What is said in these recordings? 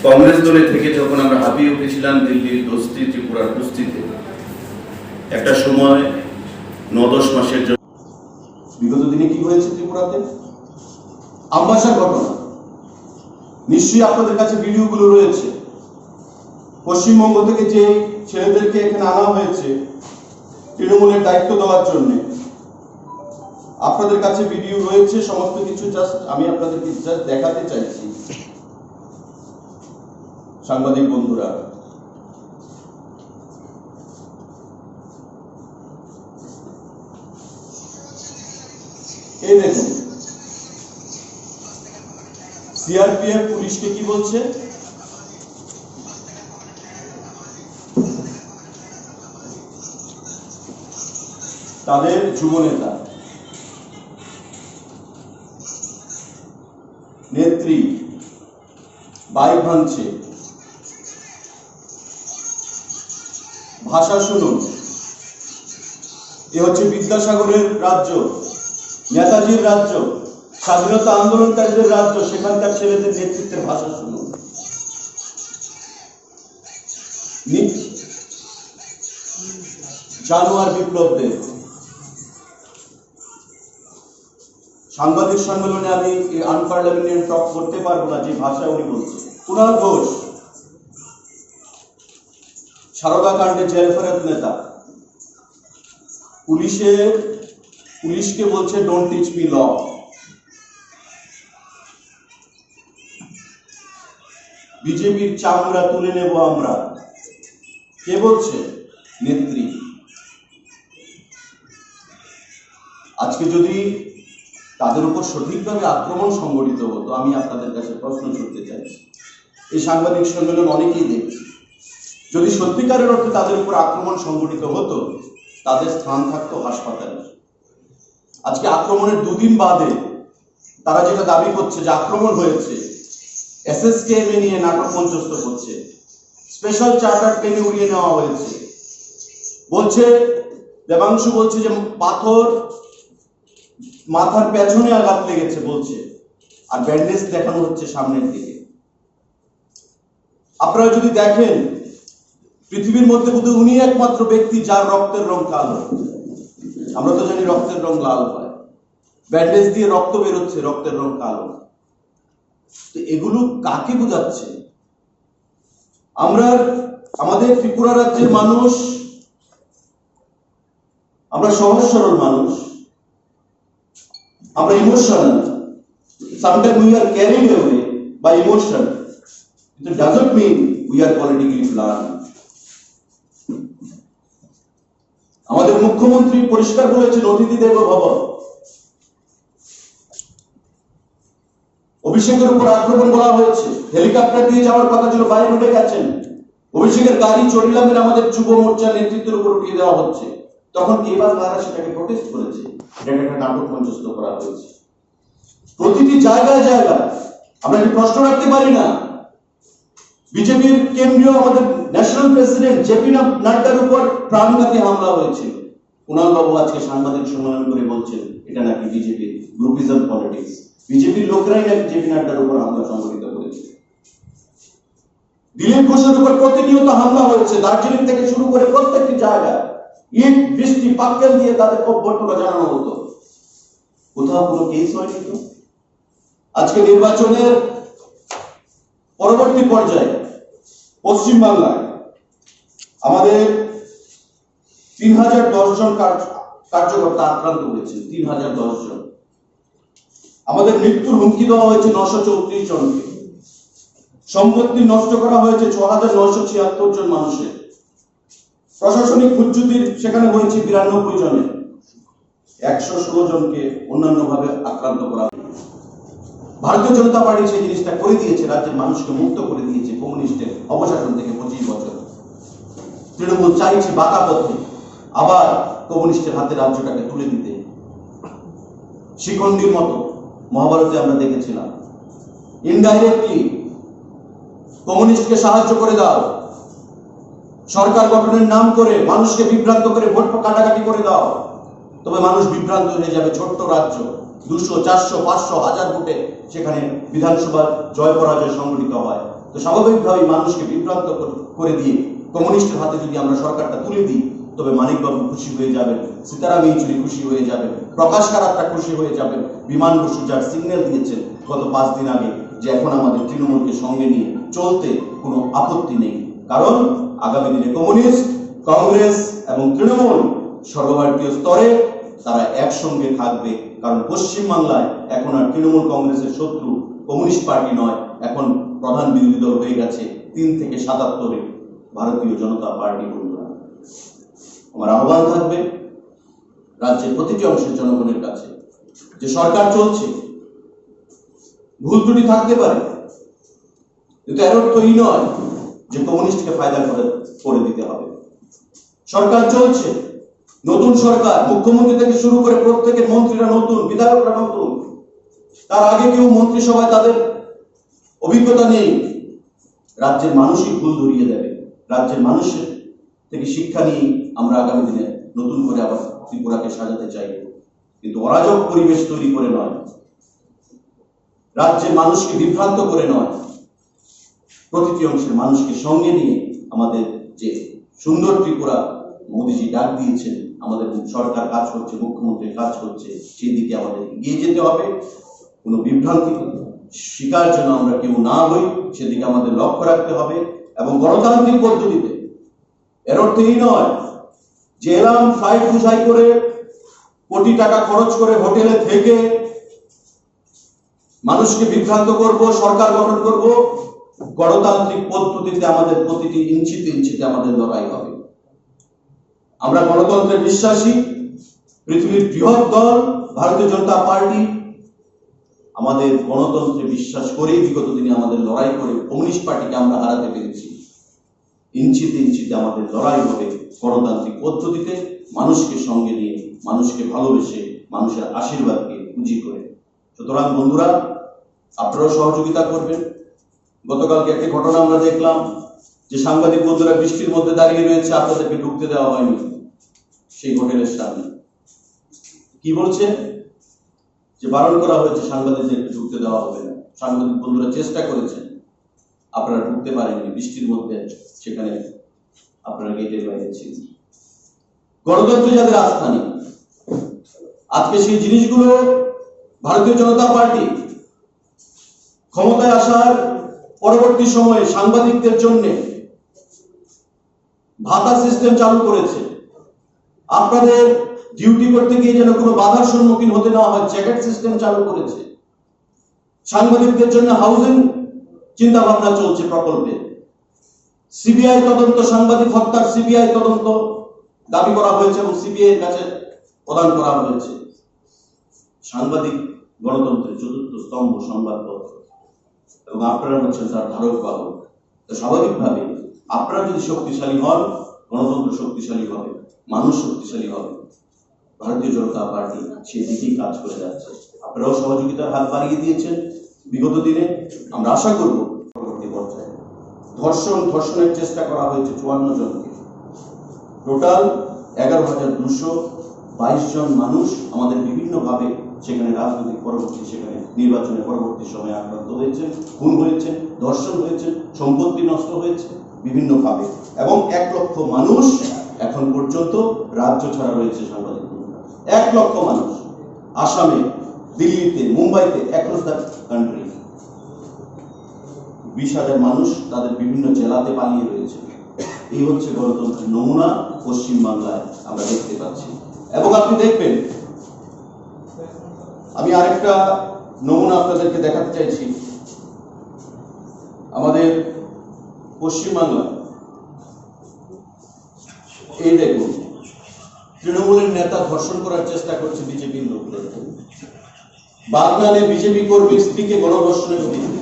কংগ্রেস দলে থেকে যখন আমরা হাঁপিয়ে উঠেছিলাম দিল্লির দোস্তি ত্রিপুরার কুস্তিতে, একটা সময় 9-10 মাসের জন্য বিগত দিনে কি হয়েছে ত্রিপুরাতে, আমবাসার ঘটনা নিশ্চয়ই আপনাদের কাছে ভিডিওগুলো রয়েছে। পশ্চিমবঙ্গ থেকে যে ছেলেদেরকে এখানে আনা হয়েছে তৃণমূলের দায়িত্ব দেওয়ার জন্য, আপনাদের কাছে ভিডিও রয়েছে, সমস্ত কিছু। জাস্ট আমি আপনাদেরকে জাস্ট দেখাতে চাইছি সাংবাদিক বন্ধুরা। এই দেখুন সিআরপিএফ পুলিশকে কি বলছে, তাদের যুব নেতা নেত্রী বাইক ভাঙছে, ভাষা শুনুন। এ হচ্ছে বিদ্যাসাগরের রাজ্য, নেতাজির রাজ্য, স্বাধীনতা আন্দোলনকারীদের রাজ্য, সেখানকার ছেলেদের নেতৃত্বের ভাষা শুনুন। জানোয়ার বিপ্লবদের সাংবাদিক সম্মেলনে আমি আনপার্লামেন্টারি টক করতে পারবো না যে ভাষা উনি বলছেন। কুণাল ঘোষ সারদা কাণ্ডে জেল ফেরত নেতা, পুলিশকে বলছে ডোন্ট টিচ মি ল। বিজেপির চামড়া তুলে নেব আমরা, কে বলছে? নেত্রী। আজকে যদি তাদের উপর সঠিকভাবে আক্রমণ সংগঠিত হতো, আমি আপনাদের কাছে প্রশ্ন করতে চাইছি, এই সাংবাদিক সম্মেলন অনেকেই দেখছি, যদি সত্যিকারের অর্থে তাদের উপর আক্রমণ সংগঠিত হতো, তাদের স্থান থাকতো হাসপাতালে। আজকে আক্রমণের 2 দিন বাদে তারা যেটা দাবি করছে যে আক্রমণ হয়েছে, এসএসকেএমএ নিয়ে নাটক মঞ্চস্থ করছে, স্পেশাল চার্টার প্লেনে উড়িয়ে নেওয়া হয়েছে, বলছে দেবাংশু বলছে যে পাথর মাথার পেছনে আঘাত লেগেছে বলছে, আর ব্যান্ডেজ দেখানো হচ্ছে সামনের দিকে। আপনারা যদি দেখেন, পৃথিবীর মধ্যে বোধহয় উনি একমাত্র ব্যক্তি যার রক্তের রং কালো। আমরা তো জানি রক্তের রং লাল হয়, ব্যান্ডেজ দিয়ে রক্ত বেরোচ্ছে, রক্তের রং কালো। তো এগুলো কাকে বোঝাচ্ছে? আমাদের ত্রিপুরা রাজ্যের মানুষ, আমরা সহজ সরল মানুষ, আমরা emotional. Sometimes we are carried away by emotion. It doesn't mean we are politically blind. আমাদের মুখ্যমন্ত্রী পরিষ্কার বলেছেন অতিথি দেব ভব। অভিষেকের উপর আক্রমণ করা হয়েছে, হেলিকপ্টার দিয়ে যাওয়ার কথা ছিল, বাইরে উঠে গেছেন। অভিষেকের গাড়ি চড়িলামের আমাদের যুব মোর্চার নেতৃত্বের উপর উঠিয়ে দেওয়া হচ্ছে। তখন এবার তারা সেটাকে প্রোটেস্ট করেছে, এটা একটা নাটক মঞ্চস্থ করা হয়েছে। প্রতিটি জায়গায় জায়গায় আমরা কি প্রশ্ন রাখতে পারি না? বিজেপির কেন্দ্রীয় আমাদের ন্যাশনাল প্রেসিডেন্ট জেপি নাড্ডার উপর প্রাণঘাতী হামলা হয়েছিল। কুণাল বাবু আজকে সাংবাদিক সম্মেলন করে বলছেন এটা নাকি বিজেপি গ্রুপিজম পলিটিক্স, বিজেপির লোকরাই নাকি জেপি নাড্ডার উপর হামলা সংঘটিত করেছে। দিলীপ ঘোষের উপর প্রতিনিয়ত হামলা হয়েছে, দার্জিলিং থেকে শুরু করে প্রত্যেকটি জায়গায় ইট বৃষ্টি পাক্কেল দিয়ে তাদের অভ্যর্থনা জানানো হতো, কোথাও কোনো কেস হয়নি। তো আজকে নির্বাচনের পরবর্তী পর্যায়ে পশ্চিমবাংলায় আমাদের 3010 জন কার্যকর্তা আক্রান্ত হয়েছে, 3010 জন। আমাদের মৃত্যুর হুমকি দেওয়া হয়েছে 934 জনকে, সম্পত্তি নষ্ট করা হয়েছে 6976 জন মানুষের, প্রশাসনিক খুঁজুতির সেখানে হয়েছে 92 জনের, 116 জনকে অন্যান্যভাবে আক্রান্ত করা। ভারতীয় জনতা পার্টি সেই জিনিসটা করে দিয়েছে, রাজ্যের মানুষকে মুক্ত করে দিয়েছে কমিউনিস্টের অপশাসন থেকে 25 বছর। তৃণমূল চাইছে বাঁকা পথে আবার কমিউনিস্টের হাতে রাজ্যটাকে তুলে দিতে। শিখণ্ডীর মতো মহাভারতে আমরা দেখেছিলাম, ইনডাইরেক্টলি কমিউনিস্টকে সাহায্য করে দাও, সরকার গঠনের নাম করে মানুষকে বিভ্রান্ত করে ভোট কাটাকাটি করে দাও, তবে মানুষ বিভ্রান্ত হয়ে যাবে। ছোট্ট রাজ্য, 200, 400, 500, 1000 ভোটে সেখানে বিধানসভার জয় পরাজয় সংঘটিত হয়। তো স্বাভাবিকভাবেই মানুষকে বিভ্রান্ত করে দিয়ে কমিউনিস্টের হাতে যদি আমরা সরকারটা তুলে দিই, তবে মানিকবাবু খুশি হয়ে যাবেন, সীতারাম ইয়েচুরি খুশি হয়ে যাবেন, প্রকাশ কারাটটা খুশি হয়ে যাবেন, বিমান বসু যার সিগন্যাল দিয়েছেন গত 5 দিন আগে যে এখন আমাদের তৃণমূলকে সঙ্গে নিয়ে চলতে কোনো আপত্তি নেই, কারণ আগামী দিনে কমিউনিস্ট, কংগ্রেস এবং তৃণমূল সর্বভারতীয় স্তরে তারা একসঙ্গে থাকবে। কারণ পশ্চিমবাংলায় এখন আর তৃণমূল কংগ্রেসের শত্রু কমিউনিস্ট পার্টি নয়, এখন প্রধান বিরোধী দল হয়ে গেছে 3 থেকে 77 ভারতীয় জনতা পার্টি। বন্ধুরা, আমার আহ্বান থাকবে রাজ্যের প্রতিটি অংশের জনগণের কাছে যে সরকার চলছে, ভুল ত্রুটি থাকতে পারে, কিন্তু এর অর্থ এই নয় যে কমিউনিস্টকে ফায়দা করে দিতে হবে। সরকার চলছে, নতুন সরকার, মুখ্যমন্ত্রী থেকে শুরু করে প্রত্যেকের মন্ত্রীরা নতুন, বিধায়করা নতুন, তার আগে কেউ মন্ত্রিসভায় তাদের অভিজ্ঞতা নেই। রাজ্যের মানুষই ভুল ধরিয়ে দেবে, রাজ্যের মানুষের থেকে শিক্ষা নিয়ে আমরা আগামী দিনে নতুন করে আবার ত্রিপুরাকে সাজাতে চাই, কিন্তু অরাজক পরিবেশ তৈরি করে নয়, রাজ্যের মানুষকে বিভ্রান্ত করে নয়, প্রতিটি অংশের মানুষকে সঙ্গে নিয়ে আমাদের যে সুন্দর ত্রিপুরা মোদীজি ডাক দিয়েছেন, আমাদের সরকার কাজ করছে, মুখ্যমন্ত্রী কাজ করছে, সেই দিকে আমাদের এগিয়ে যেতে হবে। কোনো বিভ্রান্তি শিকার যেন আমরা কেউ না হই, সেদিকে আমাদের লক্ষ্য রাখতে হবে। এবং গণতান্ত্রিক পদ্ধতিতে, এর অর্থ এই নয় যে এলাম ফ্লাইট বুঝাই করে কোটি টাকা খরচ করে হোটেলে থেকে মানুষকে বিভ্রান্ত করব, সরকার গঠন করব। গণতান্ত্রিক পদ্ধতিতে আমাদের প্রতিটি ইঞ্চিতে ইঞ্চিতে আমাদের লড়াই হবে। আমরা গণতন্ত্রে বিশ্বাসী, পৃথিবীর বৃহৎ দল ভারতীয় জনতা পার্টি আমাদের গণতন্ত্রে বিশ্বাস করেই বিগত দিনে আমাদের লড়াই করে কমিউনিস্ট পার্টিকে আমরা হারাতে পেরেছি। ইঞ্চিতে ইঞ্চিতে আমাদের লড়াই হবে গণতান্ত্রিক পদ্ধতিতে, মানুষকে সঙ্গে নিয়ে, মানুষকে ভালোবেসে, মানুষের আশীর্বাদকে পুঁজি করে। সুতরাং বন্ধুরা, আপনারাও সহযোগিতা করবেন। গতকালকে একটি ঘটনা আমরা দেখলাম যে সাংবাদিক বন্ধুরা বৃষ্টির মধ্যে দাঁড়িয়ে রয়েছে, আপনাদেরকে ঢুকতে দেওয়া হয়নি সেই হোটেলের সামনে। কি বলছে? যে বারণ করা হয়েছে, সাংবাদিকদেরকে ঢুকতে দেওয়া হবে না। সাংবাদিক বন্ধুরা চেষ্টা করেছেন, আপনারা ঢুকতে পারেননি, বৃষ্টির মধ্যে সেখানে আপনারা গেটের বাইরে ছিলেন। গণতন্ত্রে যাদের আস্থা নেই, আজকে সেই জিনিসগুলো ভারতীয় জনতা পার্টি ক্ষমতায় আসার পরবর্তী সময়ে সাংবাদিকদের জন্য ভাতা সিস্টেম চালু করেছে। আপনাদের ডিউটি করতে গিয়ে যেন কোনো বাধার সম্মুখীন হতে না হয়, জ্যাকেট সিস্টেম চালু করেছে। সাংবাদিকদের জন্য হাউজিং চিন্তা ভাবনা চলছে প্রকল্পে। সিবিআই তদন্ত, সাংবাদিক হত্যার সিবিআই তদন্ত দাবি করা হয়েছে এবং সিবিআই এর কাছে প্রদান করা হয়েছে। সাংবাদিক গণতন্ত্রের চতুর্থ স্তম্ভ সংবাদপত্র, এবং আপনারা হচ্ছেন তার ধারক বাহক। তো স্বাভাবিকভাবে আপনারা যদি শক্তিশালী হন, গণতন্ত্র শক্তিশালী হবে, মানুষ শক্তিশালী হবে। ভারতীয় জনতা পার্টি সেদিকেই কাজ করে যাচ্ছে। আপনারাও সহযোগিতার হাত বাড়িয়ে দিয়েছেন বিগত দিনে। আমরা আশা করব পরবর্তী পর্যায়ে ধর্ষণের চেষ্টা করা হয়েছে 54 জনকে, টোটাল 11,222 জন মানুষ আমাদের বিভিন্নভাবে সেখানে রাজনৈতিক পরবর্তী, সেখানে নির্বাচনের পরবর্তী সময়ে আক্রান্ত হয়েছে, খুন হয়েছে, ধর্ষণ হয়েছে, সম্পত্তি নষ্ট হয়েছে বিভিন্নভাবে, এবং 1 লক্ষ মানুষ এখন পর্যন্ত রাজ্য ছাড়া রয়েছে। সাংবাদিক 1 লক্ষ মানুষ, আসামে, দিল্লিতে, মুম্বাইতে, অ্যাক্রস দ্য কান্ট্রি 20,000 মানুষ তাদের বিভিন্ন জেলাতে পালিয়ে রয়েছে। এই হচ্ছে গণতন্ত্রের নমুনা পশ্চিমবাংলায় আমরা দেখতে পাচ্ছি। এবং আপনি দেখবেন, আমি আরেকটা নমুনা আপনাদেরকে দেখাতে চাইছি। আমাদের পশ্চিমবাংলা, এই দেখুন, তৃণমূলের নেতা ধর্ষণ করার চেষ্টা করছে বিজেপির লোকদের। বাগনানে বিজেপি কর্মীর স্ত্রীকে গণধর্ষণের অভিযোগ।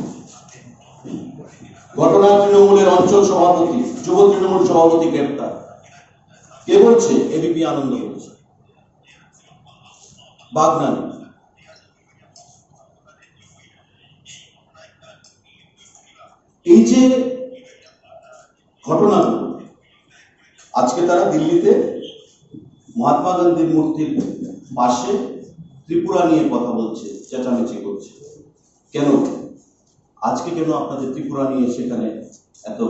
ঘটনা তৃণমূলের অঞ্চল সভাপতি, যুব তৃণমূল সভাপতি গ্রেপ্তার। কে বলছে? এবিপি আনন্দ বলছে। বাগনানে এই যে ঘটনাগুলো, আজকে তারা দিল্লিতে মহাত্মা গান্ধীর মূর্তির পাশে ত্রিপুরা নিয়ে কথা বলছে, চেঁচামেচি করছে। কেন? আজকে কেন আপনাদের ত্রিপুরা নিয়ে সেখানে এত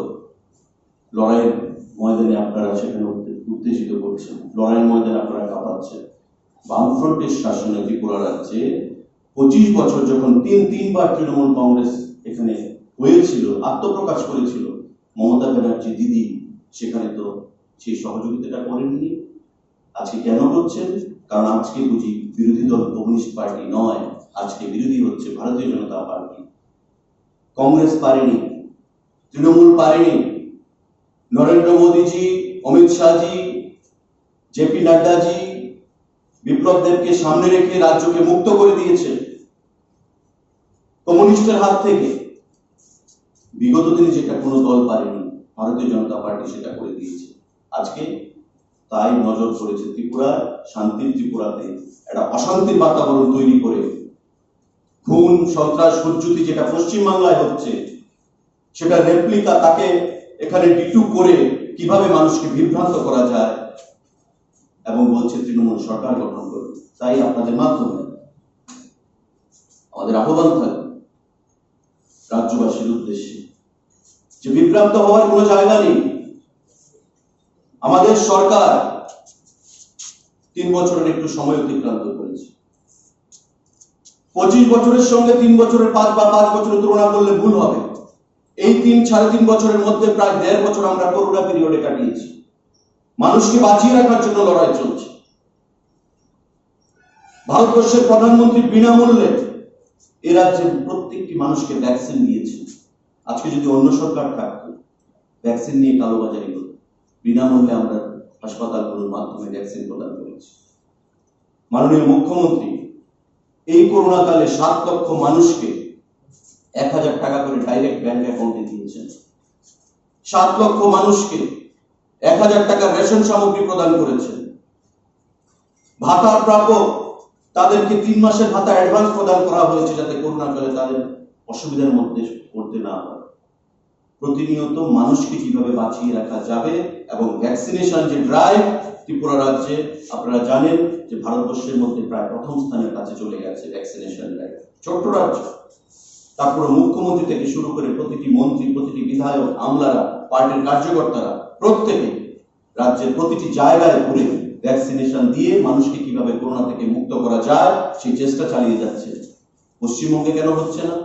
লড়াইয়ের ময়দানে আপনারা সেখানে উত্তেজিত করছেন, লড়াইয়ের ময়দানে আপনারা কাঁপাচ্ছেন? বামফ্রন্টের শাসনে ত্রিপুরা রাজ্যে 25 বছর যখন তিনবার তৃণমূল কংগ্রেস এখানে হয়েছিল, আত্মপ্রকাশ করেছিল, মমতা ব্যানার্জি দিদি সেখানে তো সেই সহযোগিতাটা করেননি। আজকে কেন করছেন? কারণ আজকে বুঝি বিরোধী দল কমিউনিস্ট পার্টি নয়, আজকে বিরোধী হচ্ছে ভারতীয় জনতা পার্টি। কংগ্রেস পারেনি, তৃণমূল পারেনি, নরেন্দ্র মোদীজি, অমিত শাহজি, জেপি নাড্ডাজি, বিপ্লব দেবকে সামনে রেখে রাজ্যকে মুক্ত করে দিয়েছে কমিউনিস্টের হাত থেকে। বিগত দিনে যেটা কোনো দল পারেনি, ভারতীয় জনতা পার্টি সেটা করে দিয়েছে। আজকে তাই নজর পড়েছে ত্রিপুরা, শান্তির ত্রিপুরাতে একটা অশান্তির বাতাবরণ তৈরি করে খুন, সন্ত্রাস, হুজ্জুতি যেটা পশ্চিমবাংলায় হচ্ছে সেটা রেপ্লিকা, তাকে এখানে ডিটু করে কিভাবে মানুষকে বিভ্রান্ত করা যায়, এবং বলছে তৃণমূল সরকার গঠন করবে। তাই আপনাদের মাধ্যমে আমাদের আহ্বান থাকবে রাজ্যবাসীর উদ্দেশ্যে যে বিভ্রান্ত হওয়ার কোনো জায়গা নেই। আমাদের সরকার 3 বছরের একটু সময় অতিক্রান্ত করেছে। 25 বছরের সঙ্গে 3 বছরের 5 বা 5 বছরের তুলনা করলে ভুল হবে। এই 3-3.5 বছরের মধ্যে প্রায় 1.5 বছর আমরা করোনা পিরিয়ডে কাটিয়েছি। মানুষকে বাঁচিয়ে রাখার জন্য লড়াই চলছে। ভারতবর্ষের প্রধানমন্ত্রী বিনামূল্যে এ রাজ্যের প্রত্যেকটি মানুষকে ভ্যাকসিন দিয়েছে। আজকে যদি অন্য সরকার থাকতো, ভ্যাকসিন নিয়ে কালোবাজারি হতো। বিনামূল্যে আমরা হাসপাতালগুলোর মাধ্যমে ভ্যাকসিন প্রদান করেছি। মাননীয় মুখ্যমন্ত্রী এই করোনা কালে 7 লক্ষ মানুষকে 1000 টাকা করে ডাইরেক্ট ব্যাংক অ্যাকাউন্টে দিয়েছেন। 7 লক্ষ মানুষকে 1000 টাকা রেশন সামগ্রী প্রদান করেছেন। ভাতার প্রাপক তাদেরকে 3 মাসের ভাতা অ্যাডভান্স প্রদান করা হয়েছে, যাতে করোনা কালে তাদের অসুবিধার মধ্যে পড়তে না হয়। প্রতিনিয়ত মানুষকে কিভাবে বাঁচিয়ে রাখা যাবে, এবং ভ্যাকসিনেশন যে ড্রাইভ ত্রিপুরা রাজ্যে, আপনারা জানেন যে ভারতবর্ষের মধ্যে প্রায় প্রথম স্থানের কাছে চলে গেছে ভ্যাকসিনেশন ড্রাইভ। ছোট্ট রাজ্য, তারপরে মুখ্যমন্ত্রী থেকে শুরু করে প্রতিটি মন্ত্রী, প্রতিটি বিধায়ক, আমলারা, পার্টির কার্যকর্তারা প্রত্যেকে রাজ্যের প্রতিটি জায়গায় ঘুরে ভ্যাকসিনেশন দিয়ে মানুষকে কিভাবে করোনা থেকে মুক্ত করা যায় সেই চেষ্টা চালিয়ে যাচ্ছে। পশ্চিমবঙ্গে কেন হচ্ছে না?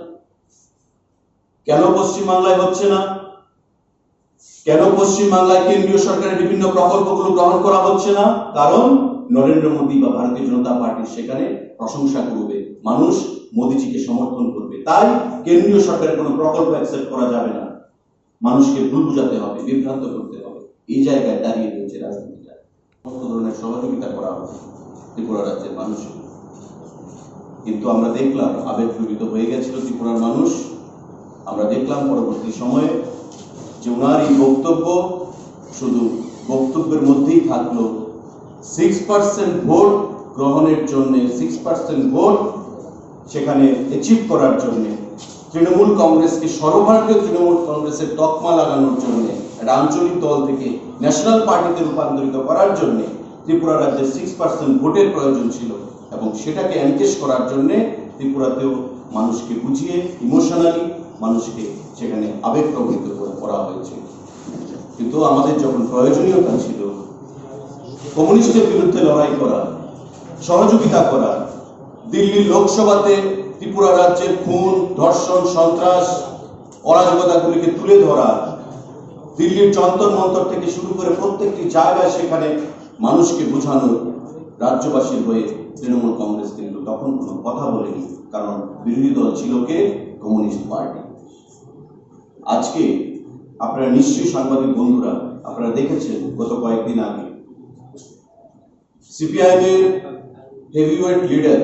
কেন পশ্চিমবাংলায় হচ্ছে না? কেন পশ্চিমবাংলায় কেন্দ্রীয় সরকারের বিভিন্ন প্রকল্পগুলো গ্রহণ করা হচ্ছে না? কারণ নরেন্দ্র মোদী বা ভারতীয় জনতা পার্টি সেখানে প্রশংসা করবে, মানুষ মোদীজিকে সমর্থন করবে। তাই কেন্দ্রীয় সরকারের কোনো প্রকল্প অ্যাকসেপ্ট করা যাবে না। মানুষকে ভুল বুঝাতে হবে, বিভ্রান্ত করতে হবে। এই জায়গায় দাঁড়িয়ে রয়েছে রাজনীতিটা। সমস্ত ধরনের সহযোগিতা করা হবে ত্রিপুরা রাজ্যের মানুষকে। কিন্তু আমরা দেখলাম আবেগপ্রবীত হয়ে গেছিল ত্রিপুরার মানুষ। আমরা দেখলাম পরবর্তী সময়ে যে ওনার এই বক্তব্য শুধু বক্তব্যের মধ্যেই থাকলো। 6% ভোট গ্রহণের জন্য, 6% ভোট সেখানে অ্যাচিভ করার জন্য, তৃণমূল কংগ্রেসকে, সর্বভারতীয় তৃণমূল কংগ্রেসের তকমা লাগানোর জন্য, একটা আঞ্চলিক দল থেকে ন্যাশনাল পার্টিতে রূপান্তরিত করার জন্য ত্রিপুরা রাজ্যের 6% ভোটের প্রয়োজন ছিল, এবং সেটাকে এনকেশ করার জন্য ত্রিপুরাতেও মানুষকে বুঝিয়ে, ইমোশনালি মানুষকে সেখানে আবেগপ্রবৃত্ত করা হয়েছে। কিন্তু আমাদের যখন প্রয়োজনীয়তা ছিল কমিউনিস্টের বিরুদ্ধে লড়াই করা, সহযোগিতা করা, দিল্লির লোকসভাতে ত্রিপুরা রাজ্যের খুন, ধর্ষণ, সন্ত্রাস, অরাজকতাগুলিকে তুলে ধরা, দিল্লির যন্তর মন্তর থেকে শুরু করে প্রত্যেকটি জায়গায় সেখানে মানুষকে বোঝানো, রাজ্যবাসীর হয়ে তৃণমূল কংগ্রেস কিন্তু তখন কোনো কথা বলেনি, কারণ বিরোধী দল ছিল কে? Communist party. আজকে আপনারা নিশ্চয়ই সাংবাদিক বন্ধুরা আপনারা দেখেছেন গত কয়েকদিন আগে সিপিআইএম এর হেভিওয়েট লিডার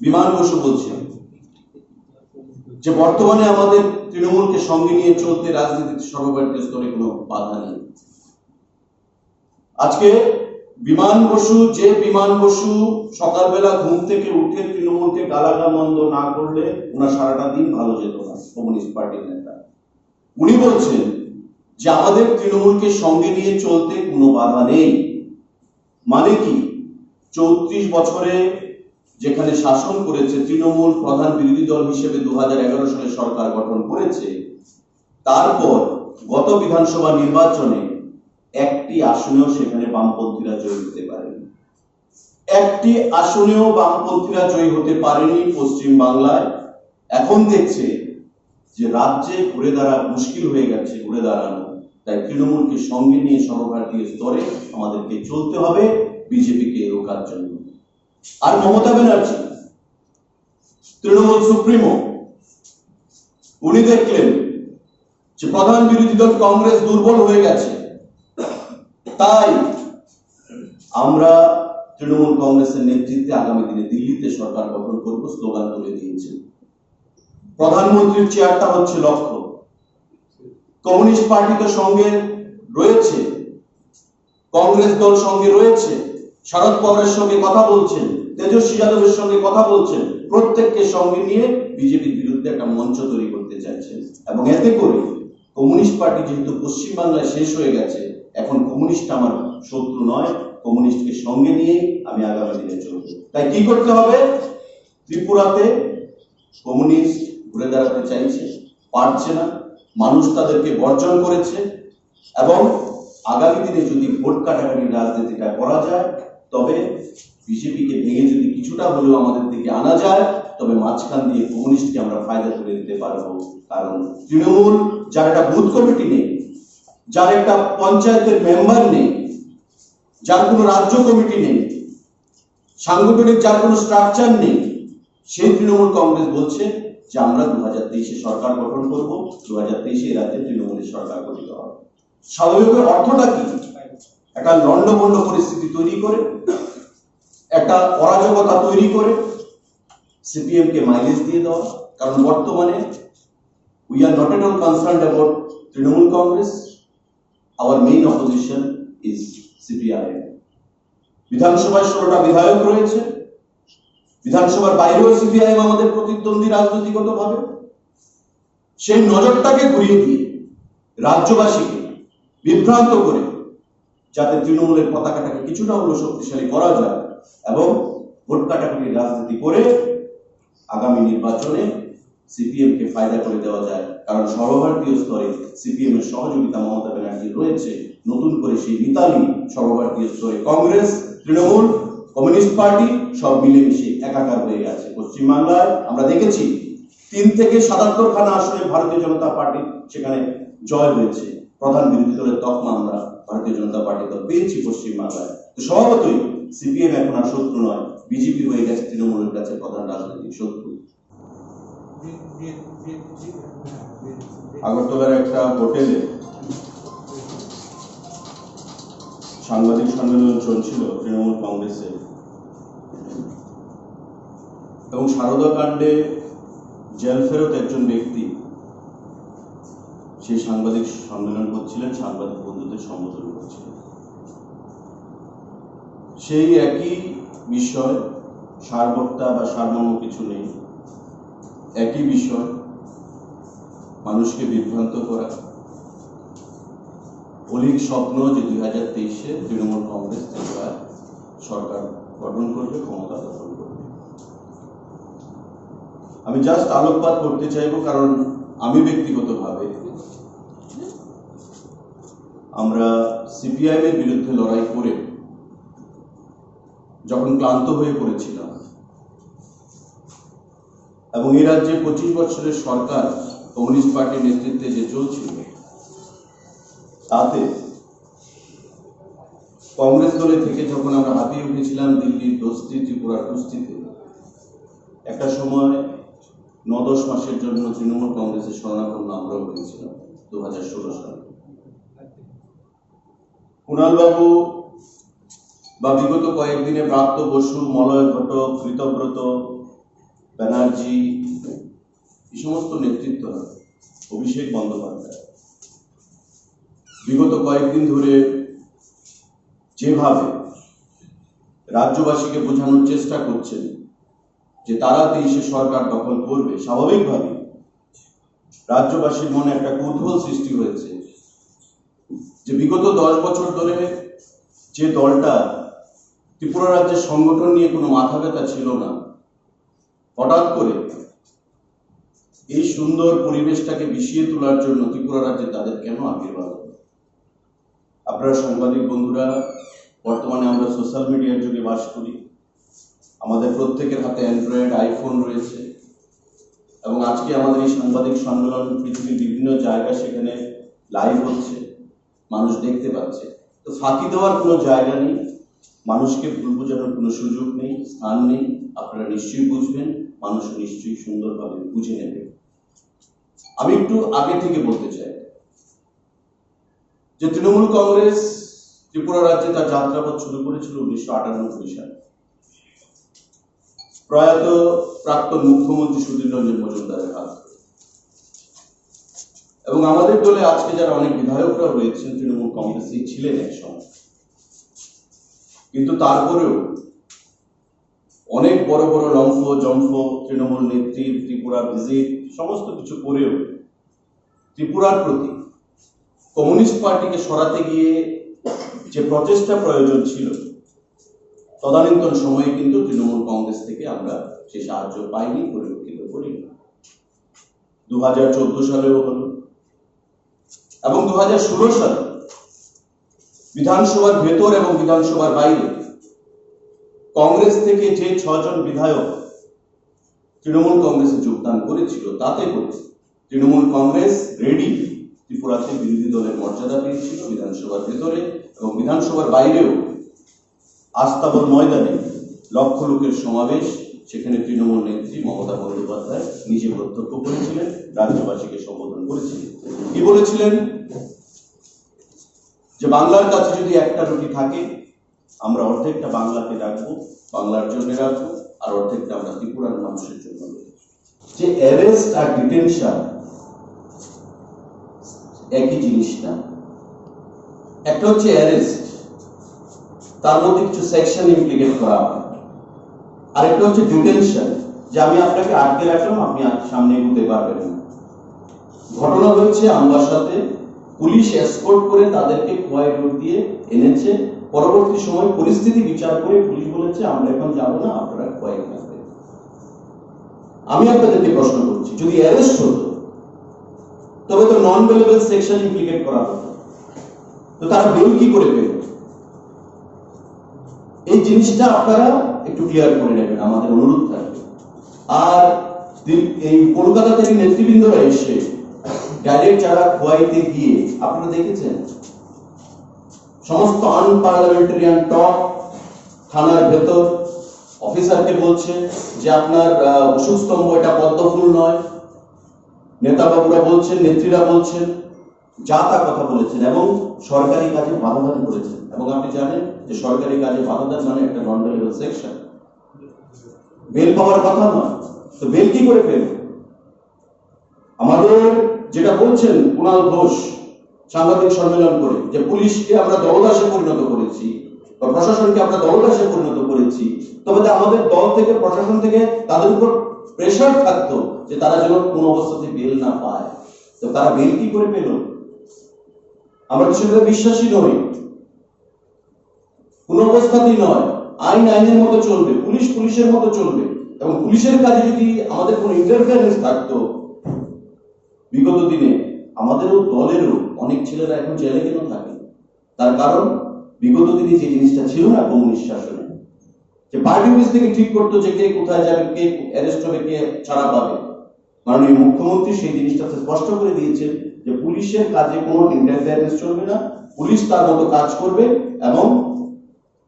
বিমান বসু বলছেন যে বর্তমানে আমাদের তৃণমূলকে সঙ্গে নিয়ে চলতে রাজনীতিতে সর্বভারতীয় স্তরে কোনো বাধা নেই। আজকে বিমান বসু সকালবেলা ঘুম থেকে উঠে তৃণমূলকে গালাগামন্দ না করলে ওনার সারাটা দিন ভালো যেত না। কমিউনিস্ট পার্টির নেতা উনি বলছেন যে আমাদের তৃণমূলকে সঙ্গে নিয়ে চলতে কোনো বাধা নেই। মানে কি? 34 বছরে যেখানে শাসন করেছে তৃণমূল, প্রধান বিরোধী দল হিসেবে 2011 সালে সরকার গঠন করেছে, তারপর গত বিধানসভা নির্বাচনে একটি আসনেও সেখানে বামপন্থীরা জয়ী হতে পারেনি। একটি আসনেও বামপন্থীরা জয়ী হতে পারেনি পশ্চিম বাংলায়। এখন দেখছে যে রাজ্যে ঘুরে মুশকিল হয়ে গেছে ঘুরে দাঁড়ানো, তাই তৃণমূলকে সঙ্গে নিয়ে সর্বভারতীয় স্তরে আমাদেরকে চলতে হবে বিজেপিকে রোকার জন্য। আর মমতা ব্যানার্জি তৃণমূল সুপ্রিমো, উনি দেখলেন যে প্রধান বিরোধী দল কংগ্রেস দুর্বল হয়ে গেছে, তাই আমরা তৃণমূল কংগ্রেসের নেতৃত্বে আগামী দিনে দিল্লিতে সরকার গঠন করব স্লোগান তুলে দিয়েছেন। প্রধানমন্ত্রীর চেয়ারটা হচ্ছে লক্ষ্য। কমিউনিস্ট পার্টি তো সঙ্গে রয়েছে, কংগ্রেস দল সঙ্গে রয়েছে, শরদ পাওয়ারের সঙ্গে কথা বলছেন, তেজস্বী যাদবের সঙ্গে কথা বলছেন, প্রত্যেককে সঙ্গে নিয়ে বিজেপির বিরুদ্ধে একটা মঞ্চ তৈরি করতে চাইছেন। এবং এতে করে কমিউনিস্ট পার্টি যেহেতু পশ্চিমবাংলায় শেষ হয়ে গেছে, এখন কমিউনিস্ট আমার শত্রু নয়, কমিউনিস্টকে সঙ্গে নিয়ে আমি আগামী দিনে চলব। তাই কি করতে হবে? ত্রিপুরাতে কমিউনিস্ট ঘুরে দাঁড়াতে চাইছে, পারছে না, মানুষ তাদেরকে বর্জন করেছে। এবং আগামী দিনে যদি ভোট কাটাকাটির রাজনীতিটা করা যায়, তবে বিজেপিকে ভেঙে যদি কিছুটা হলেও আমাদের দিকে আনা যায়, তবে মাঝখান দিয়ে কমিউনিস্টকে আমরা ফায়দা তুলে দিতে পারবো। কারণ তৃণমূল, যার একটা বুথ কমিটি নেই, যার একটা পঞ্চায়েতের মেম্বার নেই, যার কোনো রাজ্য কমিটি নেই, সাংগঠনিক যার কোনো স্ট্রাকচার নেই, সেই তৃণমূল কংগ্রেস বলছে যে আমরা 2023-এ সরকার গঠন করব, 2023-এ রাজ্যে তৃণমূলের সরকার গঠিত হবে। স্বাভাবিকের অর্থটা কি? একটা লন্ডভন্ড পরিস্থিতি তৈরি করে, একটা অরাজকতা তৈরি করে সিপিএম কে মাইলেজ দিয়ে দেওয়া। কারণ বর্তমানে we are not at all concerned about Trinamool Congress, our main opposition is CPIM. বিধানসভায় 16টা বিধায়ক রয়েছে, বিধানসভার বাইরেও সিপিআইএম আমাদের প্রতিদ্বন্দ্বী রাজনৈতিকভাবে। সেই নজরটাকে ঘুরিয়ে দিয়ে রাজ্যবাসীকে বিভ্রান্ত করে যাতে তৃণমূলের পতাকাটাকে কিছুটা হলেও শক্তিশালী করা যায় এবং ভোট কাটাকাটির রাজনীতি করে আগামী নির্বাচনে সিপিএম কে ফায়দা করে দেওয়া যায়। কারণ সর্বভারতীয় স্তরে সিপিএম এর সহযোগিতা মমতা ব্যানার্জি রয়েছে। নতুন করে সেই মিতালি সর্বভারতীয় স্তরে কংগ্রেস, তৃণমূল, কমিউনিস্ট পার্টি সব মিলেমিশে একাকার হয়ে গেছে। পশ্চিমবাংলায় আমরা দেখেছি 3 থেকে 77খানা আসনে ভারতীয় জনতা পার্টি সেখানে জয় হয়েছে। প্রধান বিরোধী দলের তকমা আমরা ভারতীয় জনতা পার্টি দল পেয়েছি পশ্চিমবাংলায়। তো স্বভাবতই সিপিএম এখন আর শত্রু নয়, বিজেপি হয়ে গেছে তৃণমূলের কাছে প্রধান রাজনৈতিক শত্রু। আগরতলার একটা হোটেলে সাংবাদিক সম্মেলন চলছিল তৃণমূল কংগ্রেসের, এবং সারদা কাণ্ডে জেল ফেরত একজন ব্যক্তি সেই সাংবাদিক সম্মেলন করছিলেন, সাংবাদিক বন্ধুদের সম্বোধন করছিলেন। সেই একই বিষয়, সারবর্তা বা সারমর্ম কিছু নেই, একই বিষয়, মানুষকে বিভ্রান্ত করা, অলিক স্বপ্ন যে 2023-এ তৃণমূল কংগ্রেস ত্রিপুরায় সরকার গঠন করবে, ক্ষমতা দখল করবে। আমি জাস্ট আলোকপাত করতে চাইব, কারণ আমি ব্যক্তিগতভাবে আমরা সিপিআইএম এর বিরুদ্ধে লড়াই করে যখন ক্লান্ত হয়ে পড়েছিলাম এবং এই রাজ্যে 25 বছরের সরকার কমিউনিস্ট পার্টির নেতৃত্বে যে চলছিল, তাতে কংগ্রেস দলে থেকে যখন আমরা হাঁপিয়ে উঠেছিলাম দিল্লির দোস্তি, ত্রিপুরার কুস্তিতে, একটা সময় 9-10 মাসের জন্য তৃণমূল কংগ্রেসের শরণাপন্ন আমরাও হয়েছিলাম 2016 সালে। কুণাল বাবু বা বিগত কয়েকদিনে প্রাপ্ত বসু, মলয় ঘটক, কৃতব্রত ব্যানার্জি, এই সমস্ত নেতৃত্ব, অভিষেক বন্দ্যোপাধ্যায় বিগত কয়েকদিন ধরে যেভাবে রাজ্যবাসীকে বোঝানোর চেষ্টা করছেন যে তারা 23-এ সরকার দখল করবে, স্বাভাবিকভাবে রাজ্যবাসীর মনে একটা কৌতূহল সৃষ্টি হয়েছে যে বিগত 10 বছর ধরে যে দলটা ত্রিপুরা রাজ্যের সংগঠন নিয়ে কোনো মাথা ব্যথা ছিল না, হঠাৎ করে এই সুন্দর পরিবেশটাকে বিষিয়ে তোলার জন্য ত্রিপুরা রাজ্যে তাদের কেন আবির্ভাব হলো? আপনারা সাংবাদিক বন্ধুরা, বর্তমানে আমরা সোশ্যাল মিডিয়ার যুগে বাস করি। আমাদের প্রত্যেকের হাতে অ্যান্ড্রয়েড, আইফোন রয়েছে এবং আজকে আমাদের এই সাংবাদিক সম্মেলন পৃথিবীর বিভিন্ন জায়গা সেখানে লাইভ হচ্ছে, মানুষ দেখতে পাচ্ছে। তো ফাঁকি দেওয়ার কোনো জায়গা নেই, মানুষকে ভুল বোঝানোর কোনো সুযোগ নেই, স্থান নেই। আপনারা নিশ্চয়ই বুঝবেন, মানুষ নিশ্চয়ই সুন্দরভাবে বুঝে নেবে। আমি একটু আগে থেকে বলতে চাই যে তৃণমূল কংগ্রেস ত্রিপুরা রাজ্যে তার যাত্রাপথ শুরু করেছিল 1998 সালে প্রয়াত প্রাক্তন মুখ্যমন্ত্রী সুধীর রঞ্জন মজুমদারের হাত ধরে। এবং আমাদের দলে আজকে যারা অনেক বিধায়করা রয়েছেন তৃণমূল কংগ্রেসেই ছিলেন এক সময়, কিন্তু তারপরেও অনেক বড় বড় লম্ফ জম্ফ তৃণমূল নেত্রী ত্রিপুরা ভিজিট সমস্ত কিছু করেও ত্রিপুরার প্রতি কমিউনিস্ট পার্টিকে সরাতে গিয়ে যে প্রচেষ্টা প্রয়োজন ছিল, তদানীন্তন সময়ে কিন্তু তৃণমূল কংগ্রেস থেকে আমরা সে সাহায্য পাইনি, পরিলক্ষিত করিনি। 2014 সালেও হলো এবং 2016 সালে বিধানসভার ভেতর এবং বিধানসভার বাইরে কংগ্রেস থেকে যে 6 জন বিধায়ক তৃণমূল কংগ্রেসে যোগদান করেছিল, তাতে করে তৃণমূল কংগ্রেস রেডি ত্রিপুরাতে বিরোধী দলের মর্যাদা পেয়েছিল বিধানসভার ভেতরে এবং বিধানসভার বাইরেও। আস্তাবল ময়দানে লক্ষ লোকের সমাবেশ, সেখানে তৃণমূল নেত্রী মমতা বন্দ্যোপাধ্যায় নিজে প্রত্যক্ষ করেছিলেন, রাজ্যবাসীকে সম্বোধন করেছিলেন। কি বলেছিলেন? যে বাংলার কাছে যদি একটা রুটি থাকে, আমরা অর্ধেকটা বাংলাকে রাখবো, বাংলার জন্য রাখবো, আর অর্ধেকটা আমরা ত্রিপুরার মানুষের জন্য। যে অ্যারেস্ট আর ডিটেনশন একই জিনিস না। একটা হচ্ছে অ্যারেস্ট, তার মধ্যে কিছু সেকশন ইমপ্লিকেট করা হয়। আরেকটা হচ্ছে ডিটেনশন, যে আমি আপনাকে আটকে রাখলাম, আপনি সামনে এগোতে পারবেন না। ঘটনা হয়েছে আমবাসাতে, পুলিশ এসকর্ট করে তাদেরকে খোয়াই রোড দিয়ে এনেছে। পরবর্তী সময় পরিস্থিতি বিচার করে পুলিশ বলেছে আমরা এখন যাবো না, আপনারা খোয়াই থাকবেন। আমি আপনাদেরকে প্রশ্ন করছি, যদি অ্যারেস্ট হতো তবে তো নন বেলেবল সেকশন ইমপ্লিকেট করা হতো, তো তারা বেল কি করে পেল? এই জিনিসটা আপনারা একটু ক্লিয়ার করে নেবেন, আমাদের অনুরোধ থাকবে। আর এই কলকাতা থেকে নেতৃবৃন্দরা এসে ডাইরেক্ট যারা খোয়াইতে গিয়ে আপনারা দেখেছেন, সমস্ত আনপার্লামেন্টারিয়ান টক থানার ভেতর অফিসারকে বলছে যে আপনার অশোক স্তম্ভ এটা পদ্মফুল নয়। নেতাবাবুরা বলছেন, নেত্রীরা বলছেন, যা তা কথা বলেছেন এবং সরকারি কাজে বাধাদান করেছেন। এবং আপনি জানেন যে সরকারি কাজে বাধাদান মানে একটা নন বেলেবল সেকশন, বেল পাওয়ার কথা নয়। তো বেল কি করে পেল? আমাদের যেটা বলছেন কুণাল ঘোষ সাংবাদিক সম্মেলন করে, যে পুলিশকে আমরা দলদাসে পরিণত করেছি বা প্রশাসনকে আমরা দলদাসে পরিণত করেছি, তবে আমাদের দল থেকে, প্রশাসন থেকে তাদের উপর প্রেশার থাকতো যে তারা যেন কোন অবস্থাতে বেল না পায়। তো তারা বেল কি করে পেল? আমরা তো সেটা বিশ্বাসী নই, কোন অবস্থাতেই নয়। আইন আইনের মতো চলবে, পুলিশ পুলিশের মতো চলবে। এবং পুলিশের কাজে যদি আমাদের কোনো ইন্টারফারেন্স থাকতো, বিগত দিনে আমাদেরও দলেরও অনেক ছেলেরা এখন জেলে কেন থাকে? তার কারণ বিগত দিনে যে জিনিসটা ছিল না কমিউনিস্ট শাসনে, যে পার্টি অফিস থেকে ঠিক করতো যে কে কোথায় যাবে, কে অ্যারেস্ট হবে, কে ছাড়া পাবে। মাননীয় মুখ্যমন্ত্রী সেই জিনিসটা স্পষ্ট করে দিয়েছেন যে পুলিশের কাজে কোনো ইন্টারফারেন্স চলবে না, পুলিশ তার মতো কাজ করবে এবং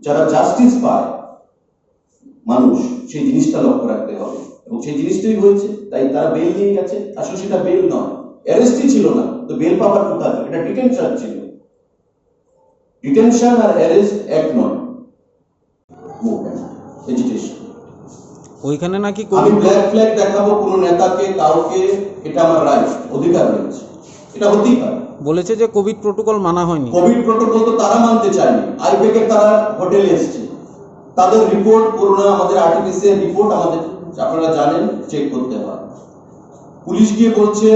যারা জাস্টিস পায় মানুষ, সেই জিনিসটা লক্ষ্য রাখতে হবে। এবং সেই জিনিসটাই হয়েছে, তাই তারা বেল নিয়ে গেছে। আসলে সেটা বেল নয়, অ্যারেস্টই ছিল না, তো বেল পাওয়ার কোথায়? এটা ডিটেনশন ছিল। ডিটেনশন আর অ্যারেস্ট এক নয়, এজিটেশন। ওইখানে নাকি আমি ব্ল্যাক ফ্ল্যাগ দেখাবো কোন নেতাকে, কাউকে, এটা আমার রাইট, অধিকার রয়েছে, এটা হতেই পারে। বলেছে যে কোভিড প্রোটোকল মানা হয়নি। কোভিড প্রোটোকল তো তারা মানতে চায়নি। আইপেক এর তারা হোটেলে এসেছে, তাদের রিপোর্ট করোনা, আমাদের আরটিপিসিআর রিপোর্ট আমাদের আপনারা জানেন চেক করতে হয়। পুলিশ গিয়ে বলছে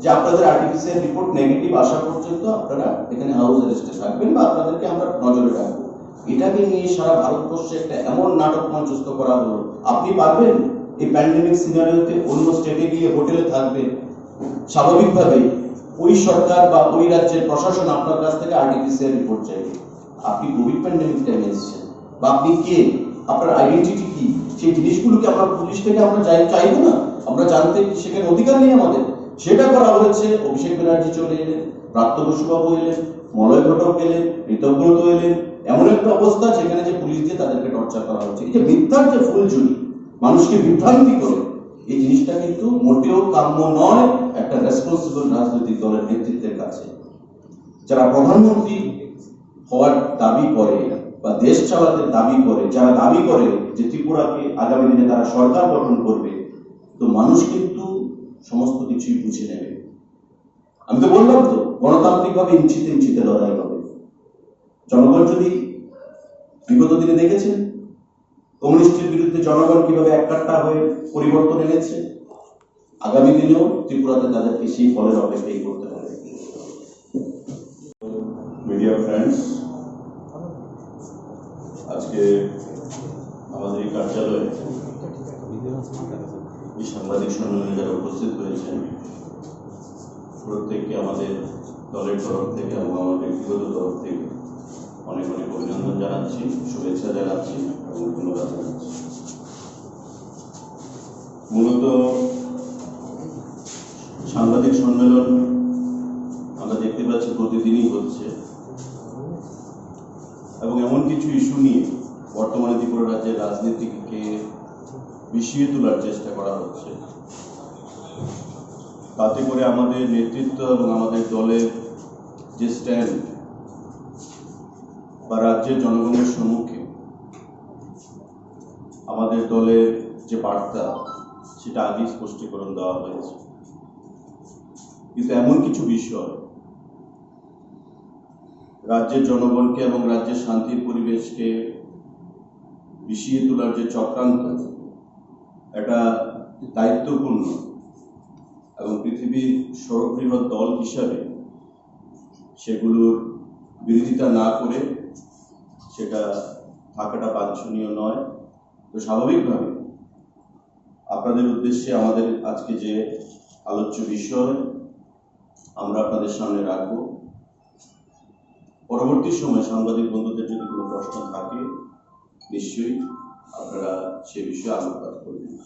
যে আপনাদের আরটিপিসিআর রিপোর্ট নেগেটিভ আসা পর্যন্ত আপনারা এখানে হাউস অ্যারেস্টে থাকবেন বা আপনাদেরকে আমরা নজরে রাখবো। এটাকে নিয়ে সারা ভারতবর্ষে একটা এমন নাটক মঞ্চস্থ করা হলো, আপনি পারবেন এই প্যান্ডেমিক সিনারিওতে অন্য স্টেটে গিয়ে হোটেলে থাকবে, স্বাভাবিকভাবে ওই সরকার বা ওই রাজ্যের প্রশাসন আপনার কাছ থেকে আরটিপিসিআর রিপোর্ট চাইবে। আপনি কোভিড প্যান্ডেমিক টাইমে এসেছেন, বা আপনি কে, আপনার আইডেন্টিটি কি, সেই জিনিসগুলোকে আমরা পুলিশ থেকে আমরা চাইবো না? আমরা জানতে সেখানে অধিকার নেই আমাদের। সেটা করা হয়েছে। অভিষেক ব্যানার্জি চলে এলেন, প্রাপ্ত বসুবাবু এলেন, মলয় ঘটক এলেন, ঋতব্রত এলেন, এমন একটা অবস্থা যেখানে যে পুলিশ দিয়ে তাদেরকে টর্চার করা হচ্ছে। এই যে মিথ্যার যে ফুলঝুরি, মানুষকে বিভ্রান্তি করে, এই জিনিসটা কিন্তু মোটেও কাম্য নয় একটা রেসপন্সিবল রাজনৈতিক দলের নেতৃত্বের কাছে। যারা প্রধানমন্ত্রী হওয়ার দাবি করে বা দেশ চালাতে দাবি করে, যারা দাবি করে যে ত্রিপুরাকে আগামী দিনে তারা সরকার গঠন করবে, তো মানুষ কিন্তু সমস্ত কিছুই বুঝে নেবে। আমি তো বললাম তো, গণতান্ত্রিকভাবে ইঞ্চিতে ইঞ্চিতে লড়াই হবে। জনগণ যদি বিগত দিনে দেখেছেন কমিউনিস্টের বিরুদ্ধে জনগণ কিভাবে এককাট্টা হয়ে পরিবর্তন এনেছে, আগামী দিনেও ত্রিপুরাতে তাদেরকে সেই ফলের অপেক্ষাই করতে হবে। মিডিয়া ফ্রেন্ডস, আজকে আমাদের এই কার্যালয়ে এই সাংবাদিক সম্মেলনে যারা উপস্থিত হয়েছেন, প্রত্যেককে আমাদের দলের তরফ থেকে এবং আমার ব্যক্তিগত তরফ থেকে অনেক অনেক অভিনন্দন জানাচ্ছি, শুভেচ্ছা জানাচ্ছি এবং ধন্যবাদ জানাচ্ছি। মূলত সাংবাদিক সম্মেলন আমরা দেখতে পাচ্ছি প্রতিদিনই হচ্ছে, এবং এমন কিছু ইস্যু নিয়ে বর্তমানে ত্রিপুরা রাজ্যের রাজনীতিকে বিষিয়ে তোলার চেষ্টা করা হচ্ছে। তাতে করে আমাদের নেতৃত্ব এবং আমাদের দলের যে স্ট্যান্ড বা রাজ্যের জনগণের সম্মুখে আমাদের দলের যে বার্তা, সেটা আগেই স্পষ্টীকরণ দেওয়া হয়েছে। কিন্তু এমন কিছু বিষয় রাজ্যের জনগণকে এবং রাজ্যের শান্তির পরিবেশকে বিষিয়ে তোলার যে চক্রান্ত, এটা দায়িত্বপূর্ণ এবং পৃথিবীর সর্ববৃহৎ দল হিসাবে সেগুলোর বিরোধিতা না করে সেটা থাকাটা বাঞ্ছনীয় নয়। তো স্বাভাবিকভাবে আপনাদের উদ্দেশ্যে আমাদের আজকে যে আলোচ্য বিষয় আমরা আপনাদের সামনে রাখব। পরবর্তী সময় সাংবাদিক বন্ধুদের যদি কোনো প্রশ্ন থাকে, নিশ্চয়ই আপনারা সে বিষয়ে আলোকপাত করবেন।